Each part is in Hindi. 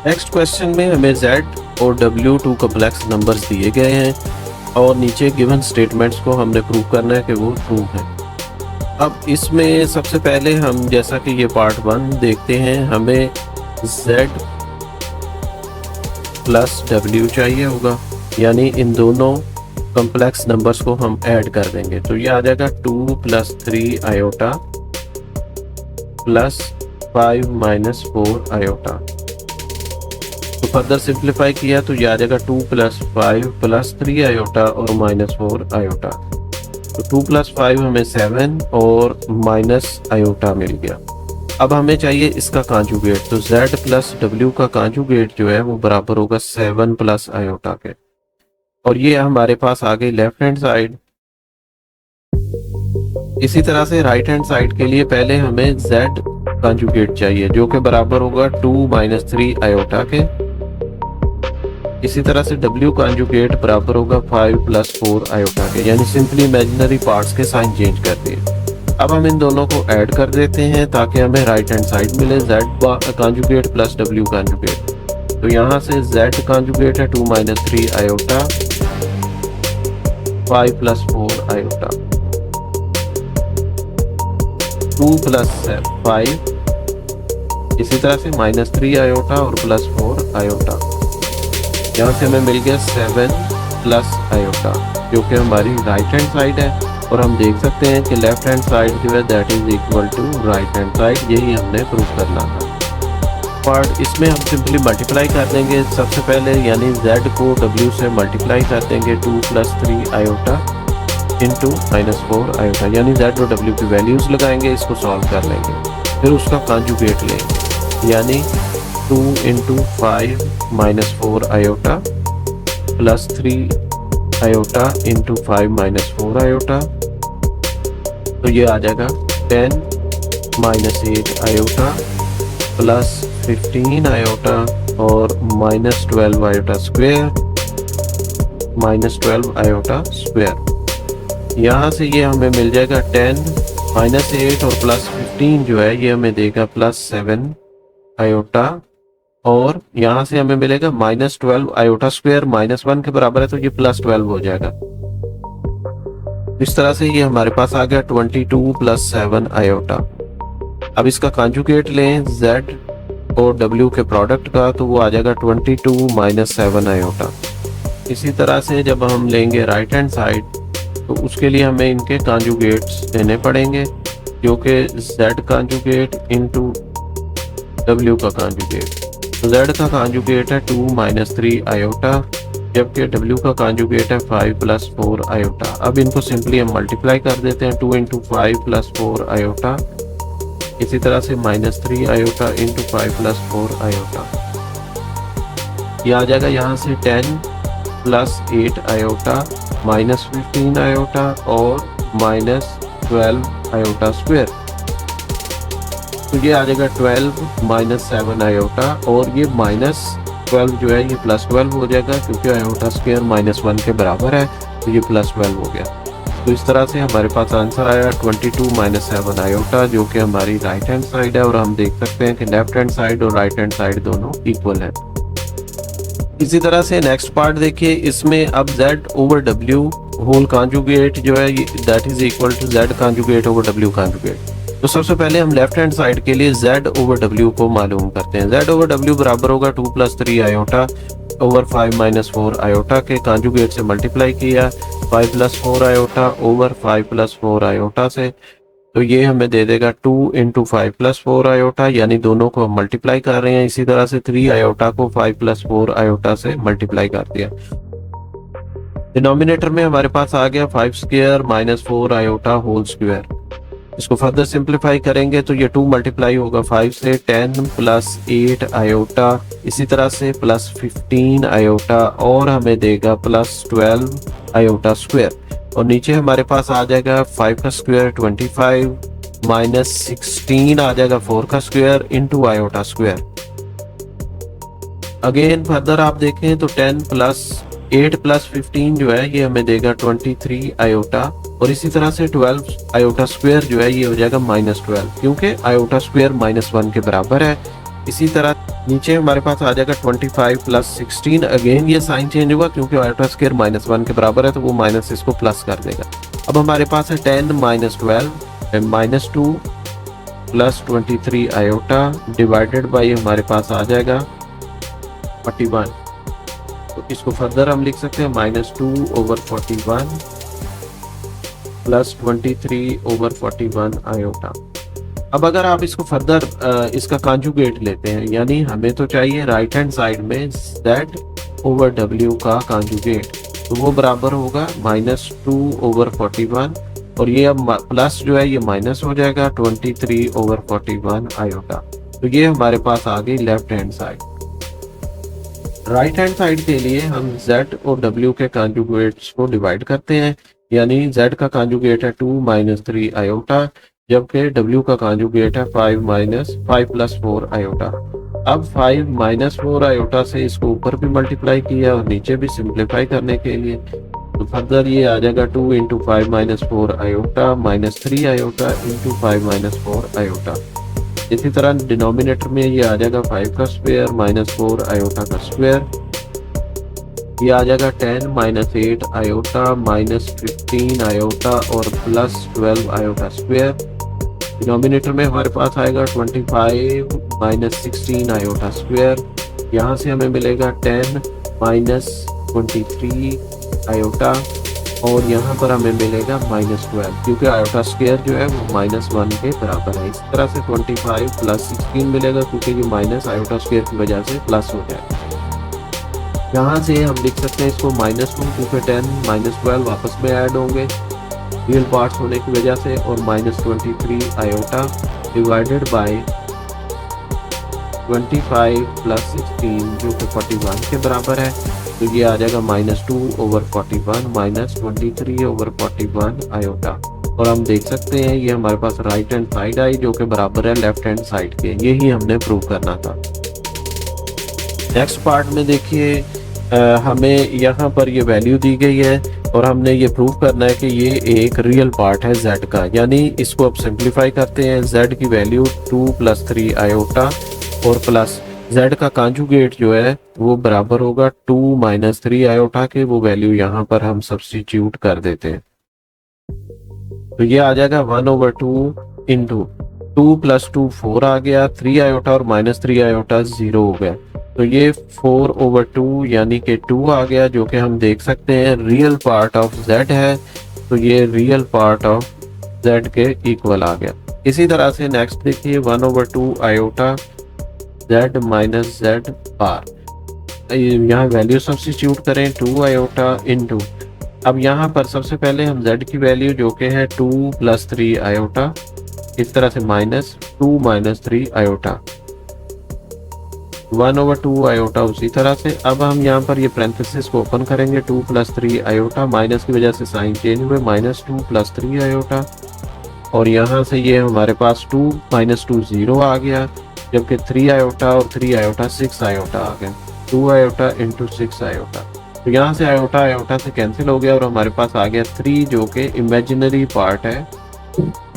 नेक्स्ट क्वेश्चन में हमें z और w टू कॉम्प्लेक्स नंबर्स दिए गए हैं और नीचे गिवन स्टेटमेंट्स को हमने प्रूव करना है कि वो ट्रू है। अब इसमें सबसे पहले हम जैसा कि ये पार्ट 1 देखते हैं, हमें z प्लस w चाहिए होगा, यानी इन दोनों कॉम्प्लेक्स नंबर्स को हम ऐड कर देंगे तो ये आ जाएगा 2 + 3 आयोटा प्लस 5 - 4 आयोटा। तो फर्दर सिंप्लीफाई किया तो ये आ जाएगा 2 + 5 + 3 आयोटा और -4 आयोटा। तो 2 + 5 हमें 7 और माइनस आयोटा मिल गया। अब हमें चाहिए इसका कॉन्जुगेट, तो z प्लस w का कॉन्जुगेट जो है वो बराबर होगा 7 + आयोटा के, और ये हमारे पास आ गई लेफ्ट हैंड साइड। इसी तरह से राइट हैंड साइड के लिए पहले हमें z कॉन्जुगेट चाहिए जो कि बराबर होगा 2 - 3 आयोटा के। इसी तरह से w कॉन्जुगेट बराबर होगा 5 + 4 आयोटा के, यानी सिंपली इमेजिनरी पार्ट्स के साइन चेंज कर दिए। अब हम इन दोनों को ऐड कर देते हैं ताकि हमें राइट हैंड साइड मिले z conjugate plus w conjugate. तो यहाँ से z कॉन्जुगेट है 2 - 3 आयोटा 5 + 4 आयोटा, 2 + 5, इसी तरह से -3 आयोटा और +4 आयोटा। यहाँ से हमें मिल गया 7 + आयोटा जो कि हमारी राइट हैंड साइड है, और हम देख सकते हैं कि लेफ्ट हैंड साइड जो है that is equal to right hand side, यही हमने प्रूव करना था। पार्ट इसमें हम सिंपली मल्टीप्लाई कर देंगे सबसे पहले, यानी z को w से मल्टीप्लाई कर देंगे 2 + 3 आयोटा इंटू -4 आयोटा, यानी z और w की वैल्यूज लगाएंगे, इसको सॉल्व कर लेंगे, फिर उसका कॉन्जुगेट लेंगे, यानी 2 × 5 - 4 iota plus 3 iota into 5 - 4 iota. तो ये आ जाएगा 10 - 8 आयोटा प्लस 15 आयोटा और -12 आयोटा स्क्वायर -12 आयोटा स्क्वायर। यहाँ से ये हमें मिल जाएगा 10 - 8 और +15 जो है ये हमें देगा +7 आयोटा, और यहाँ से हमें मिलेगा -12 आयोटा स्क्वायर -1 के बराबर है तो ये +12 हो जाएगा। इस तरह से ये हमारे पास आ गया 22 + 7 आयोटा। अब इसका कॉन्जुगेट लें z और w के प्रोडक्ट का, तो वो आ जाएगा 22 - 7 आयोटा। इसी तरह से जब हम लेंगे राइट हैंड साइड तो उसके लिए हमें इनके कॉन्जुगेट्स लेने पड़ेंगे, जो कि z कॉन्जुगेट इंटू w का कॉन्जुगेट। तो z का कॉन्जुगेट है 2 - 3 आयोटा, जबकि w का कॉन्जुगेट है 5 + 4 आयोटा। अब इनको सिंपली हम मल्टीप्लाई कर देते हैं, 2 × 5 + 4 आयोटा, इसी तरह से -3 आयोटा इंटू 5 + 4 आयोटा। ये आ जाएगा यहाँ से 10 + 8 आयोटा -15 आयोटा और -12 आयोटा स्क्वायर। तो ये आ जाएगा 12 - 7 आयोटा, और ये -12 जो है ये +12 हो जाएगा क्योंकि आयोटा स्क्वायर -1 के बराबर है, तो ये +12 हो गया। तो इस तरह से हमारे पास आंसर आया 22 - 7 आयोटा, जो कि हमारी राइट हैंड साइड है, और हम देख सकते हैं कि लेफ्ट हैंड साइड और राइट हैंड साइड दोनों इक्वल है। इसी तरह से नेक्स्ट पार्ट देखिए, इसमें अब z/w होल कॉन्जुगेट जो है that is equal to z conjugate over w conjugate. तो सबसे पहले हम लेफ्ट हैंड साइड के लिए z/w को मालूम करते हैं। z/w बराबर होगा 2 + 3 आयोटा ओवर 5 - 4 आयोटा के कॉन्जुगेट से मल्टीप्लाई किया 5 + 4 आयोटा ओवर 5 + 4 आयोटा से, तो ये हमें दे देगा 2 × 5 + 4 आयोटा, यानी दोनों को हम मल्टीप्लाई कर रहे हैं। इसी तरह से 3 आयोटा को 5 + 4 आयोटा से मल्टीप्लाई कर दिया। डिनोमिनेटर में हमारे पास आ गया 5² - 4 आयोटा होल स्क्वायर। इसको फर्दर सिंप्लीफाई करेंगे तो ये 2 मल्टीप्लाई होगा 5 से, 10 + 8 आयोटा, इसी तरह से +15 आयोटा, और हमें देगा +12 आयोटा स्क्वायर। और नीचे हमारे पास आ जाएगा 5 का स्क्वायर 25 -16 आ जाएगा 4 का square into iota square. Again further आप देखें तो 10 + 8 + 15 जो है ये हमें देगा 23 आयोटा, और इसी तरह से 12 आयोटा स्क्वायर जो है ये हो जाएगा -12, क्योंकि आयोटा स्क्वायर -1 के बराबर है, इसी तरह नीचे हमारे पास आ जाएगा 25 प्लस 16। अगेन ये साइन चेंज होगा क्योंकि आयोटा स्क्वायर -1 के बराबर है, तो वो माइनस इसको प्लस कर देगा। अब हमारे पास है 10 minus 12 minus 2 plus 23 iota divided by हमारे पास आ जाएगा 41। तो इसको फर्दर हम लिख सकते हैं -2/41 प्लस 23/41 आयोटा। अब अगर आप इसको फर्दर इसका कॉन्जुगेट लेते हैं, यानी हमें तो चाहिए राइट हैंड साइड में z/w का कॉन्जुगेट, तो वो बराबर होगा -2/41 और ये अब प्लस जो है ये माइनस हो जाएगा 23/41 आयोटा। तो ये हमारे पास आ गई left hand side. Right hand side के लिए हम z और w के कॉन्जुगेट्स को डिवाइड करते हैं, यानी z का कॉन्जुगेट है 2 - 3 आयोटा, जबकि w का कॉन्जुगेट है 5 + 4 आयोटा। अब 5 - 4 आयोटा से इसको ऊपर भी मल्टीप्लाई किया और नीचे भी सिंप्लीफाई करने के लिए, तो फर्दर ये आ जाएगा 2 × 5 - 4 आयोटा -3 आयोटा × 5 - 4 आयोटा। इसी तरह डिनोमिनेटर में ये आ जाएगा 5 का स्क्वायर -4 आयोटा का स्क्वायर, ये आ जाएगा 10 - 8 आयोटा -15 आयोटा और +12 आयोटा स्क्वायर। डिनोमिनेटर में हमारे पास आएगा 25 - 16 आयोटा स्क्वायर, यहाँ से हमें मिलेगा 10 - 23 आयोटा और यहाँ पर हमें मिलेगा -12, क्योंकि आयोटा स्क्वायर जो है वो -1 के बराबर है। इस तरह से 25 + 16 मिलेगा, क्योंकि ये माइनस आयोटा स्क्वायर की वजह से प्लस हो जाएगा। यहाँ से हम लिख सकते हैं इसको -2, क्योंकि 10 - 12 आपस में ऐड होंगे रियल पार्ट्स होने की वजह से, और -23 आयोटा डिवाइडेड बाय 25 + 16 जो कि 41 के बराबर है। तो ये आ जाएगा -2/41 -23/41 आयोटा। और हम देख सकते हैं ये हमारे पास राइट हैंड साइड आई जो कि बराबर है लेफ्ट हैंड साइड के। यही हमने प्रूव करना था। नेक्स्ट पार्ट में देखिए हमें यहाँ पर ये वैल्यू दी गई है और हमने ये प्रूव करना है कि ये एक रियल पार्ट है z का, यानी इसको अब सिंप्लीफाई करते हैं। z की वैल्यू 2 + 3 आयोटा और प्लस z का कॉन्जुगेट जो है वो बराबर होगा 2 - 3 आयोटा के, वो वैल्यू यहाँ पर हम सब्स्टिट्यूट कर देते हैं। तो ये आ जाएगा 1/2 × 2 + 2 4 आ गया, 3 आयोटा और -3 आयोटा 0 हो गया, तो ये 4/2 यानी कि 2 आ गया, जो कि हम देख सकते हैं रियल पार्ट ऑफ z है। तो ये रियल पार्ट ऑफ z के इक्वल आ गया। इसी तरह से नेक्स्ट देखिए 1/2 आयोटा z - z बार, यहाँ वैल्यू सब्स्टिट्यूट करें 2 आयोटा × अब यहाँ पर सबसे पहले हम z की वैल्यू जो कि है 2 + 3 आयोटा, इस तरह से -2 - 3 आयोटा 1/2 आयोटा। उसी तरह से अब हम यहाँ पर ये पैरेंथेसिस को ओपन करेंगे, 2 + 3 आयोटा, माइनस की वजह से साइन चेंज हुए, -2 + 3 आयोटा और यहाँ से ये हमारे पास 2 - 2 0 आ गया, जबकि 3 आयोटा और 3 आयोटा 6 आयोटा आ गए, 2 आयोटा × 6 आयोटा। तो यहाँ से आयोटा आयोटा से कैंसिल हो गया और हमारे पास आ गया 3 जो कि इमेजिनरी पार्ट है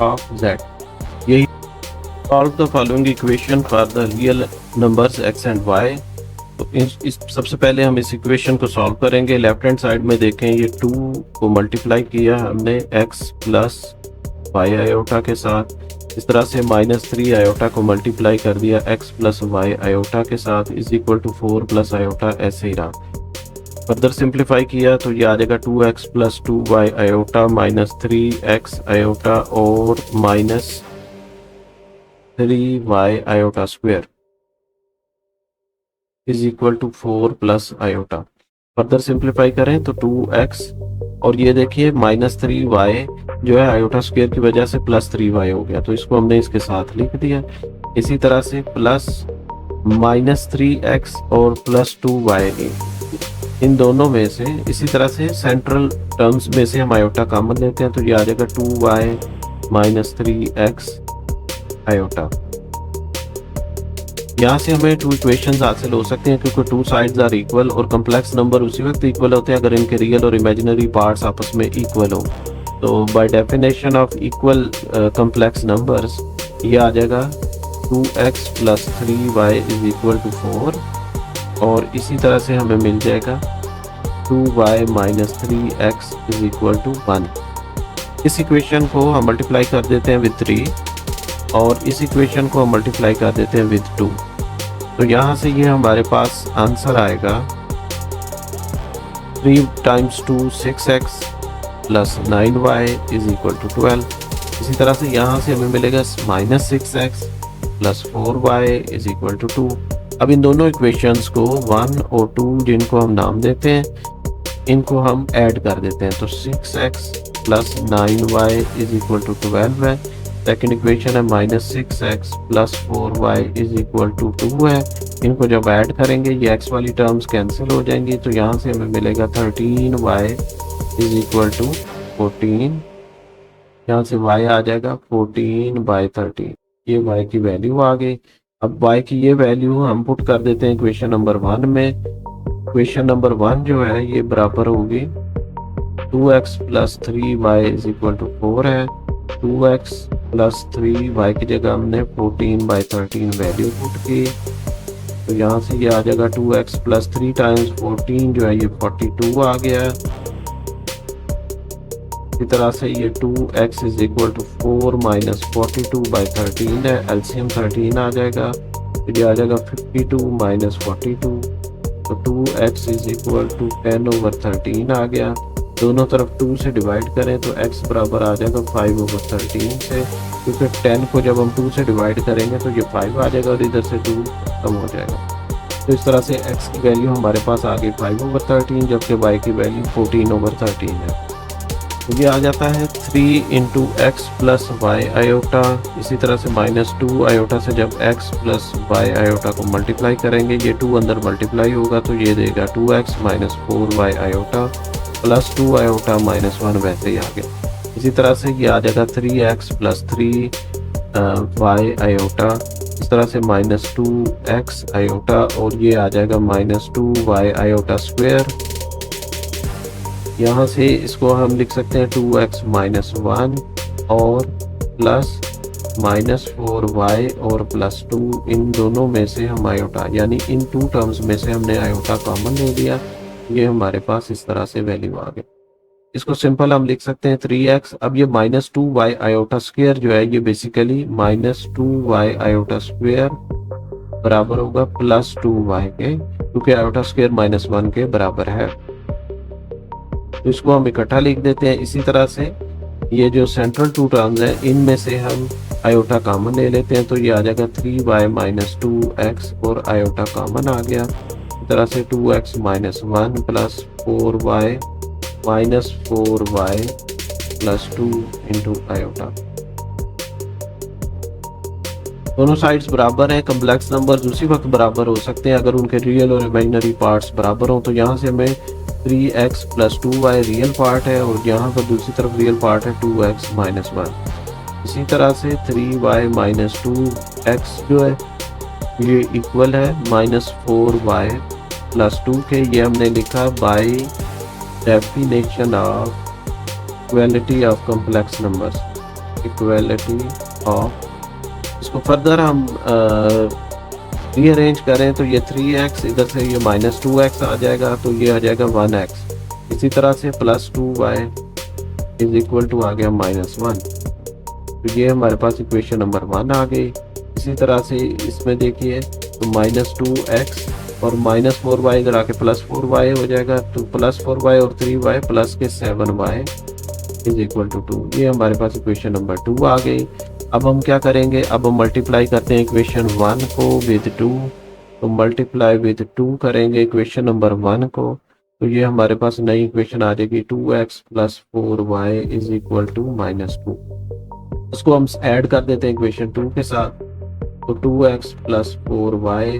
ऑफ z। यही solve the following equation for the real numbers x and y। तो इस सबसे पहले हम इस इक्वेशन को सॉल्व करेंगे। लेफ्ट हैंड साइड में देखें ये 2 को मल्टीप्लाई किया हमने x + y आयोटा के साथ, इस तरह से -3 आयोटा को मल्टीप्लाई कर दिया x + y आयोटा के साथ = 4 + आयोटा, ऐसे ही रहा। फर्दर सिंप्लीफाई किया तो ये आ जाएगा 2x + 2y iota -3x iota और -3y iota square = 4 + iota. Further simplify करें तो 2x और ये देखिए -3y जो है आयोटा स्क्वायर की वजह से +3y हो गया, तो इसको हमने इसके साथ लिख दिया। इसी तरह से प्लस -3x और +2y, इन दोनों में से इसी तरह से सेंट्रल टर्म्स में से हम आयोटा कॉमन लेते हैं, तो ये आ जाएगा 2y - 3x आयोटा। यहाँ से हमें 2 इक्वेशंस हासिल हो सकते हैं, क्योंकि 2 साइड्स आर इक्वल और कम्प्लेक्स नंबर उसी वक्त इक्वल होते हैं अगर इनके रियल और इमेजिनरी पार्ट्स आपस में इक्वल हो। तो bye definition of equal complex numbers ये आ जाएगा 2x plus 3y is equal to 4 और इसी तरह से हमें मिल जाएगा 2y minus 3x is equal to 1। इस इक्वेशन को हम मल्टीप्लाई कर देते हैं विद 3 और इस इक्वेशन को हम मल्टीप्लाई कर देते हैं विद 2। तो यहाँ से ये हमारे पास आंसर आएगा 3 times 2 6x plus 9y is equal to 12। इसी तरह से यहाँ से हमें मिलेगा minus 6x plus 4y is equal to 2। अब इन दोनों इक्वेशंस को 1 और 2 जिनको हम नाम देते हैं इनको हम ऐड कर देते हैं, तो 6x plus 9y is equal to 12 है। सेकेंड इक्वेशन है minus 6x plus 4y is equal to 2 है। इनको जब ऐड करेंगे ये x वाली टर्म्स कैंसिल हो जाएंगी, तो यहाँ से हमें मिलेगा 13y इज इक्वल टू 14। यहाँ से y आ जाएगा 14/13। ये y की वैल्यू आ गई। अब y की ये वैल्यू हम पुट कर देते हैं इक्वेशन नंबर 1 में। इक्वेशन नंबर 1 जो है ये बराबर होगी 2x plus 3y is equal to 4 है। 2x प्लस 3y की जगह हमने 14/13 वैल्यू पुट की, तो यहाँ से ये आ जाएगा 2x प्लस 3 टाइम्स 14 जो है ये 42 आ गया। इसी तरह से ये 2x is equal to 4 minus 42/13 है। एलसीएम 13 आ जाएगा, तो ये आ जाएगा 52 माइनस 42, तो 2x इज इक्वल टू 10/13 आ गया। दोनों तरफ 2 से डिवाइड करें तो x बराबर आ जाएगा 5/13 से, क्योंकि 10 को जब हम 2 से डिवाइड करेंगे तो ये 5 आ जाएगा और इधर से 2 कम हो जाएगा। तो इस तरह से x की वैल्यू हमारे पास आ गई 5/13, जबकि y की वैल्यू 14/13 है। तो ये आ जाता है 3 into x plus y iota. इसी तरह से -2 आयोटा से जब x प्लस वाई आयोटा को मल्टीप्लाई करेंगे, ये 2 अंदर मल्टीप्लाई होगा तो ये देगा 2x minus 4y iota plus 2 iota minus 1 वैसे ही आ गया। इसी तरह से ये आ जाएगा 3x प्लस 3y आयोटा। इस तरह से -2x आयोटा और ये आ जाएगा -2y आयोटा स्क्वायर। यहाँ से इसको हम लिख सकते हैं 2x माइनस 1 और प्लस -4y और प्लस 2, इन दोनों में से हम आयोटा यानी इन 2 टर्म्स में से हमने आयोटा कॉमन ले लिया। ये हमारे पास इस तरह से वैल्यू आ गई। इसको सिंपल हम लिख सकते हैं 3x। अब ये -2y आयोटा स्क्वायर जो है ये बेसिकली -2y आयोटा स्क्वायर बराबर होगा प्लस 2y के, क्योंकि आयोटा स्क्वायर -1 के बराबर है। तो इसको हम इकट्ठा लिख देते हैं। इसी तरह से ये जो सेंट्रल 2 टर्म्स हैं इनमें से हम आयोटा कॉमन ले लेते हैं, तो ये आ जाएगा 3y माइनस 2x और आयोटा कॉमन आ गया। इस तरह से 2x minus 1 plus 4y minus 4y plus 2 into iota. दोनों साइड्स बराबर हैं। कम्प्लेक्स नंबर्स उसी वक्त बराबर हो सकते हैं अगर उनके रियल और इमेजिनरी पार्ट्स बराबर हों। तो यहाँ से हमें 3x plus 2y real part है और यहाँ पर दूसरी तरफ रियल पार्ट है 2x माइनस 1। इसी तरह से 3y माइनस 2x जो है ये इक्वल है -4y प्लस 2 के। ये हमने लिखा bye definition of equality of complex numbers, equality of. इसको फर्दर हम रीअरेंज करें तो ये 3x इधर से ये -2x आ जाएगा, तो ये आ जाएगा 1x। इसी तरह से plus 2y is equal to आ गया -1। तो ये हमारे पास इक्वेशन नंबर 1 आ गई। इसी तरह से इसमें देखिए तो -2x और -4y इधर आके +4y हो जाएगा, तो +4y और 3y प्लस के 7y इज इक्वल टू 2। ये हमारे पास इक्वेशन नंबर 2 आ गई। अब हम क्या करेंगे, अब हम मल्टीप्लाई करते हैं इक्वेशन 1 को विद 2। तो मल्टीप्लाई विद 2 करेंगे इक्वेशन नंबर 1 को, तो ये हमारे पास नई इक्वेशन आ जाएगी 2x plus 4y is equal to -2। उसको हम ऐड कर देते हैं इक्वेशन 2 के साथ, तो 2x plus 4y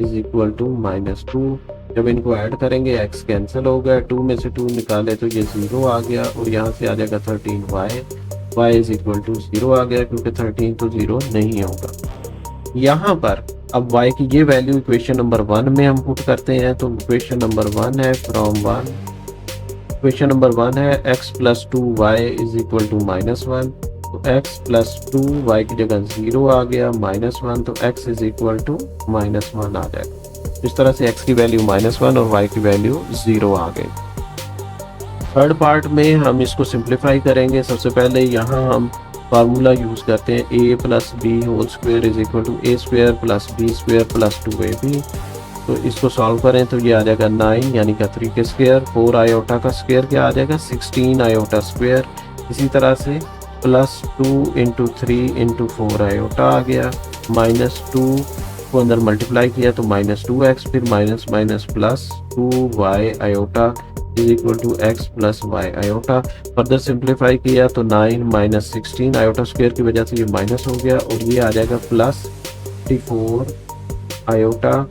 is equal to -2। जब इनको ऐड करेंगे x कैंसिल हो गया, 2 में से 2 निकाले तो ये 0 आ गया और यहाँ से आ जाएगा 13y, y is equal to 0 आ गया, क्योंकि 13 तो 0 नहीं होगा। यहाँ पर अब y की ये वैल्यू इक्वेशन नंबर 1 में हम पुट करते हैं, तो इक्वेशन नंबर 1 है फ्रॉम 1, इक्वेशन नंबर 1 है x plus 2y is equal to -1। तो x प्लस 2 y की जगह 0 आ गया, -1 तो x इज इक्वल टू -1 आ जाएगा। इस तरह से x की वैल्यू -1 और y की वैल्यू 0 आ गई। थर्ड पार्ट में हम इसको सिंप्लीफाई करेंगे। सबसे पहले यहाँ हम फार्मूला यूज़ करते हैं a plus b whole square is equal to a square plus b square plus 2ab। तो इसको सॉल्व करें तो ये आ जाएगा 9 यानी कि 3 के स्क्वायर, 4 आयोटा का स्क्वायर क्या आ जाएगा 16 आयोटा स्क्वायर। इसी तरह से प्लस 2 इंटू 3 इंटू 4 आयोटा आ गया, -2 को अंदर मल्टीप्लाई किया तो -2x, फिर minus minus plus 2y iota is equal to x plus y iota. Further simplify किया तो 9 माइनस 16 आयोटा स्क्वायर की वजह से ये माइनस हो गया और ये आ जाएगा plus 54 iota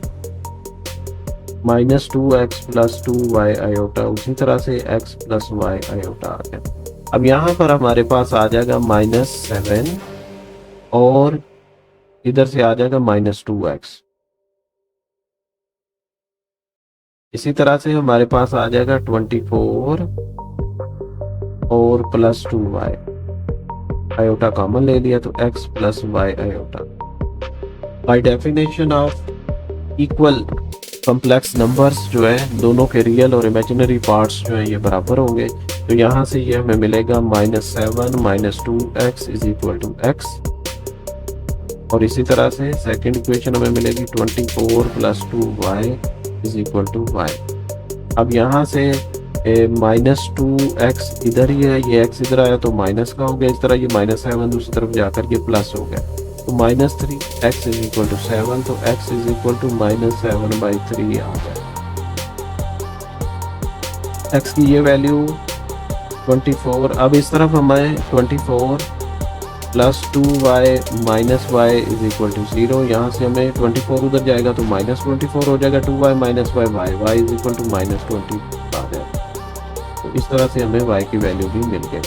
-2x plus 2y iota. उसी तरह से x प्लस वाई आयोटा आ गया। अब यहाँ पर हमारे पास आ जाएगा -7 और इधर से आ जाएगा -2x। इसी तरह से हमारे पास आ जाएगा 24 और प्लस 2y आयोटा कॉमन ले लिया तो x plus y iota. By definition of equal complex numbers जो है दोनों के रियल और इमेजिनरी पार्ट्स जो है ये बराबर होंगे। तो यहाँ से ये हमें मिलेगा -7 -2x is equal to x। और इसी तरह से सेकंड इक्वेशन हमें मिलेगी 24 plus 2y is equal to y। अब यहाँ से -2x इधर ही है, ये x इधर आया तो माइनस का हो गया, इस तरह ये -7 दूसरी तरफ जाकर ये प्लस हो गया तो -3x इज इक्वल टू 7 तो x इज इक्वल टू -7/3 आ गया। x की ये वैल्यू 24। अब इस तरफ हमें 24 plus 2y minus y is equal to 0। यहाँ से हमें 24 उधर जाएगा तो -24 हो जाएगा, 2y minus y is equal to -20 आ जाएगा। तो इस तरह से हमें y की वैल्यू भी मिल गई।